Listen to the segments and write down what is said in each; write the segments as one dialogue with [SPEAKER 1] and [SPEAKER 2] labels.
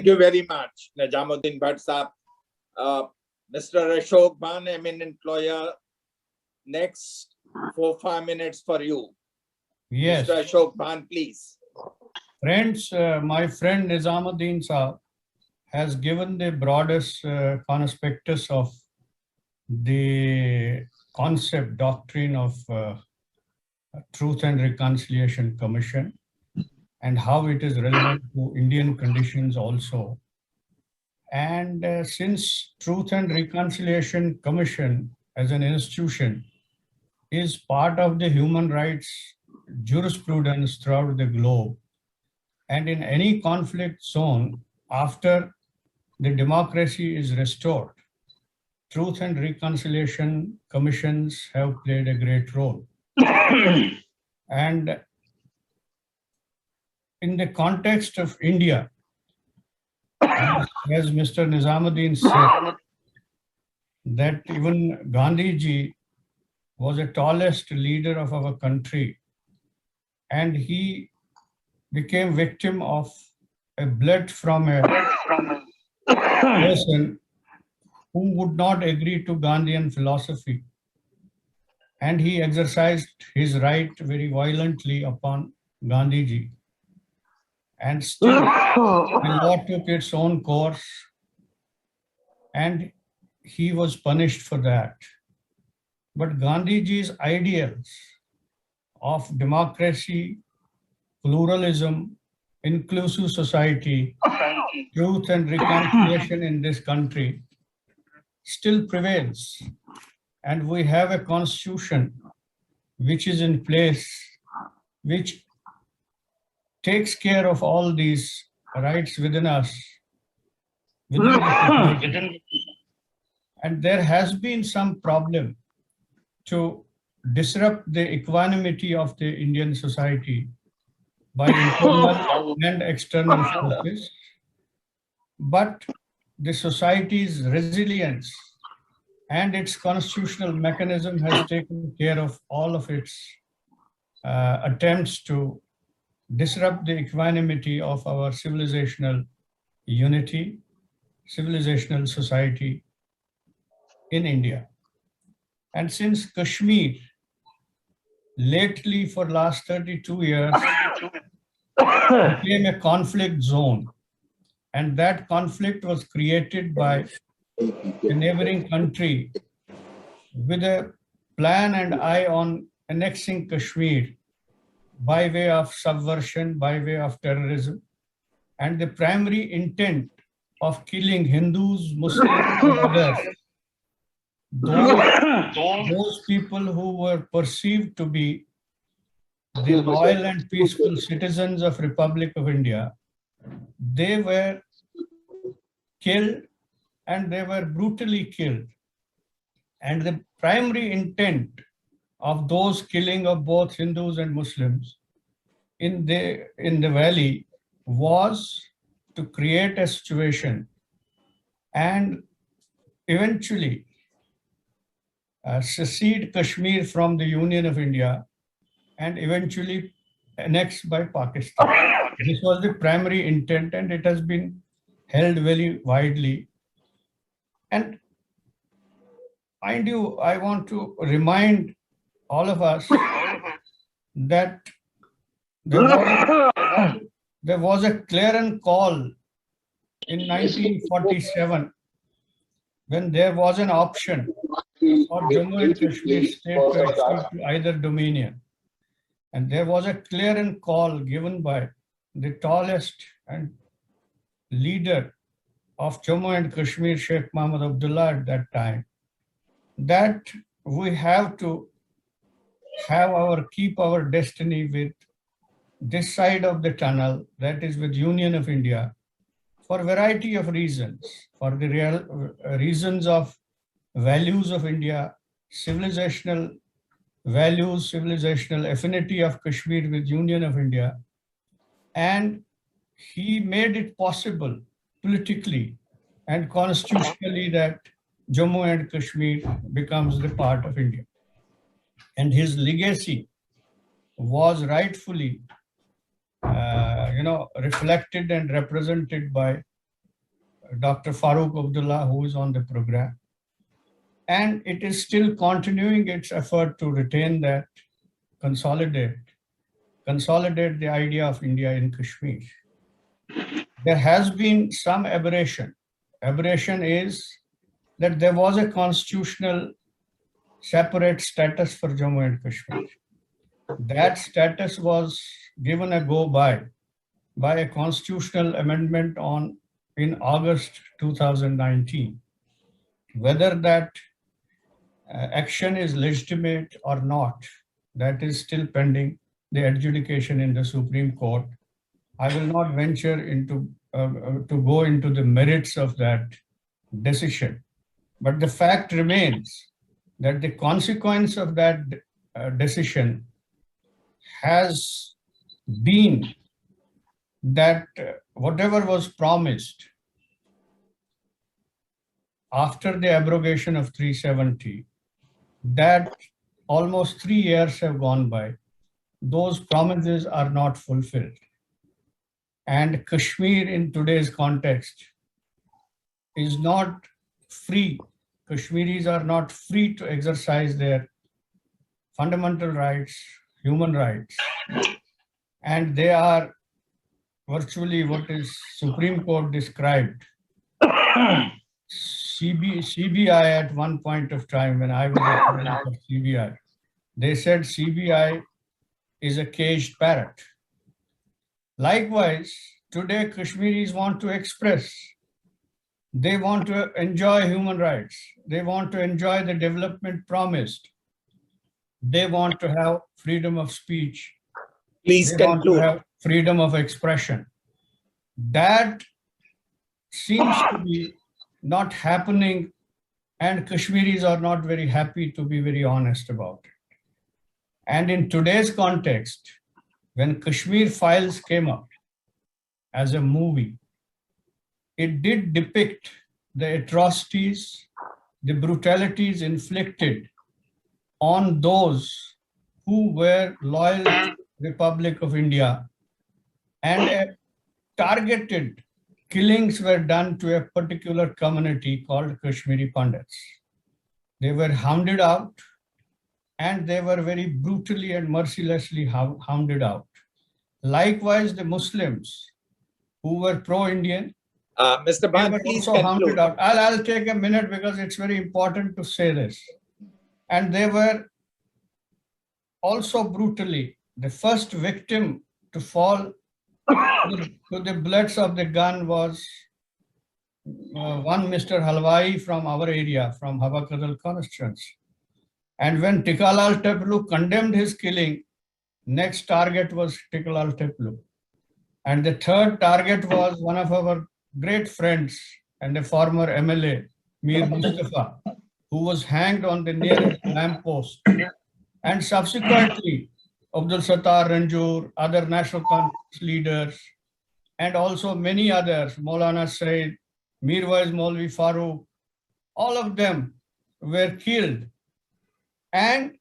[SPEAKER 1] Thank you very much, Najamuddin Bhatt Saab. Mr. Ashok Bhan, eminent lawyer, next 4-5 minutes for you.
[SPEAKER 2] Yes.
[SPEAKER 1] Mr. Ashok Bhan, please.
[SPEAKER 2] Friends, my friend Nizamuddin Saab has given the broadest conspectus of the concept, doctrine of Truth and Reconciliation Commission and how it is relevant to Indian conditions also. And since Truth and Reconciliation Commission as an institution is part of the human rights jurisprudence throughout the globe, and in any conflict zone, after the democracy is restored, Truth and Reconciliation Commissions have played a great role. And in the context of India, as Mr. Nizamuddin said, that even Gandhiji was the tallest leader of our country, and he became victim of a blood from a person who would not agree to Gandhian philosophy. And he exercised his right very violently upon Gandhiji. And still, the law took its own course, and he was punished for that. But Gandhiji's ideals of democracy, pluralism, inclusive society, truth and reconciliation in this country still prevails. And we have a constitution which is in place, which takes care of all these rights within us. And there has been some problem to disrupt the equanimity of the Indian society by internal and external forces. But the society's resilience and its constitutional mechanism has taken care of all of its attempts to disrupt the equanimity of our civilizational unity, civilizational society in India. And since Kashmir, lately for last 32 years, became a conflict zone, and that conflict was created by a neighboring country with a plan and eye on annexing Kashmir by way of subversion, by way of terrorism, and the primary intent of killing Hindus, Muslims, and others, those people who were perceived to be the loyal and peaceful citizens of Republic of India, they were killed, and they were brutally killed. And the primary intent of those killing of both Hindus and Muslims in the valley was to create a situation and eventually secede Kashmir from the Union of India and eventually annexed by Pakistan. This was the primary intent, and it has been held very widely. And mind you, I want to remind all of us that there was a clarion call in 1947 when there was an option for Jammu and Kashmir state to accede to either dominion. And there was a clarion call given by the tallest and leader of Jammu and Kashmir, Sheikh Muhammad Abdullah at that time, that we have to keep our destiny with this side of the tunnel, that is with Union of India, for a variety of reasons, for the real reasons of values of India, civilizational values, civilizational affinity of Kashmir with Union of India. And he made it possible politically and constitutionally that Jammu and Kashmir becomes the part of India. And his legacy was rightfully reflected and represented by Dr. Farooq Abdullah, who is on the program. And it is still continuing its effort to retain that, consolidate the idea of India in Kashmir. There has been some aberration. Aberration is that there was a constitutional separate status for Jammu and Kashmir. That status was given a go by a constitutional amendment in August 2019. Whether that action is legitimate or not, that is still pending the adjudication in the Supreme Court. I will not venture to go into the merits of that decision. But the fact remains that the consequence of that decision has been that whatever was promised after the abrogation of 370, that almost 3 years have gone by, those promises are not fulfilled. And Kashmir in today's context is not free. Kashmiris are not free to exercise their fundamental rights, human rights. And they are virtually what is Supreme Court described. CBI at one point of time when I was at CBI, they said CBI is a caged parrot. Likewise, today Kashmiris want to express, they want to enjoy human rights, they want to enjoy the development promised, they want to have freedom of speech,
[SPEAKER 1] Please
[SPEAKER 2] they want to
[SPEAKER 1] conclude.
[SPEAKER 2] have freedom of expression. That seems to be not happening, and Kashmiris are not very happy, to be very honest about it. And in today's context, when Kashmir Files came up as a movie, it did depict the atrocities, the brutalities inflicted on those who were loyal to the Republic of India, and targeted killings were done to a particular community called Kashmiri Pandits. They were hounded out, and they were very brutally and mercilessly hounded out. Likewise, the Muslims who were pro-Indian,
[SPEAKER 1] Mr.
[SPEAKER 2] they
[SPEAKER 1] Bhan,
[SPEAKER 2] were
[SPEAKER 1] please
[SPEAKER 2] also hounded
[SPEAKER 1] conclude.
[SPEAKER 2] out. I'll take a minute because it's very important to say this. And they were also brutally, the first victim to fall to the bullets of the gun was one Mr. Halwai from our area, from Habakadal constituency. And when Tikalal Teplu condemned his killing, next target was Tikalal Teplu. And the third target was one of our great friends and a former MLA, Mir Mustafa, who was hanged on the nearest lamppost. And subsequently, Abdul Sattar Ranjur, other National Congress leaders, and also many others, Maulana Said, Mirwais Maulvi Farooq, all of them were killed. And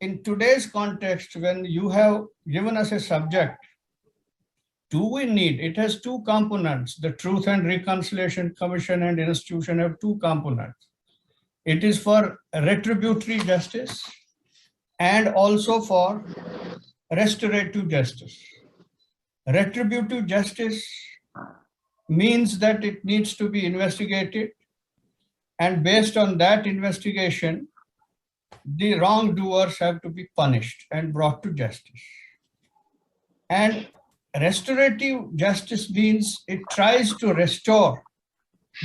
[SPEAKER 2] in today's context, when you have given us a subject, do we need, it has two components. The Truth and Reconciliation Commission and institution have two components. It is for retributory justice and also for restorative justice. Retributive justice means that it needs to be investigated, and based on that investigation, the wrongdoers have to be punished and brought to justice. And restorative justice means it tries to restore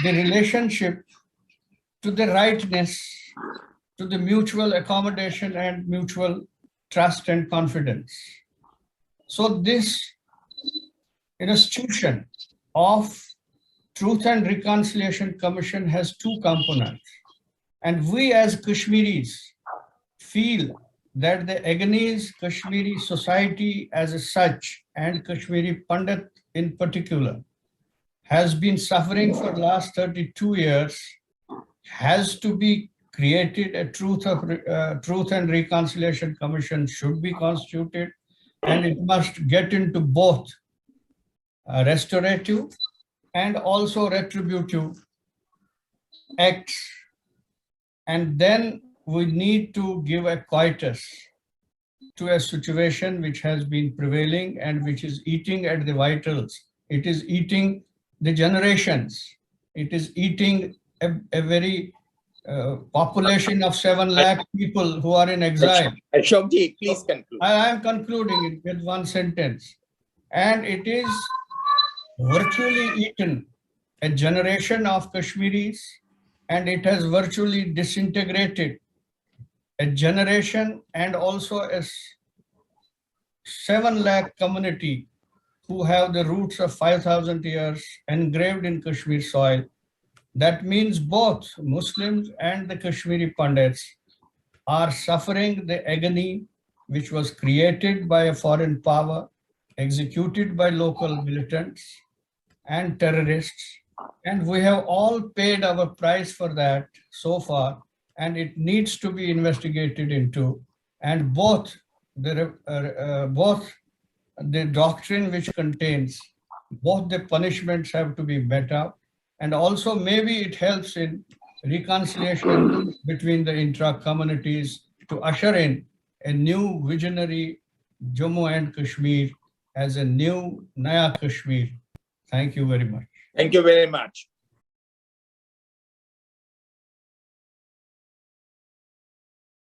[SPEAKER 2] the relationship to the rightness, to the mutual accommodation and mutual trust and confidence. So this institution of Truth and Reconciliation Commission has two components. And we as Kashmiris feel that the Aghanese Kashmiri society as such, and Kashmiri Pandit in particular, has been suffering for the last 32 years, has to be created. A Truth and Reconciliation Commission should be constituted, and it must get into both restorative and also retributive acts. And then we need to give a quietus to a situation which has been prevailing and which is eating at the vitals. It is eating the generations. It is eating a very population of 7 lakh people who are in exile.
[SPEAKER 1] Ashokji, please conclude.
[SPEAKER 2] I am concluding it with one sentence. And it is virtually eaten a generation of Kashmiris, and it has virtually disintegrated a generation and also a 7 lakh community who have the roots of 5,000 years engraved in Kashmir soil. That means both Muslims and the Kashmiri Pandits are suffering the agony which was created by a foreign power, executed by local militants and terrorists. And we have all paid our price for that so far, and it needs to be investigated into. And both the doctrine which contains both the punishments have to be met up, and also maybe it helps in reconciliation between the intra-communities to usher in a new visionary Jammu and Kashmir as a new Naya Kashmir. Thank you very much.
[SPEAKER 1] Thank you very much.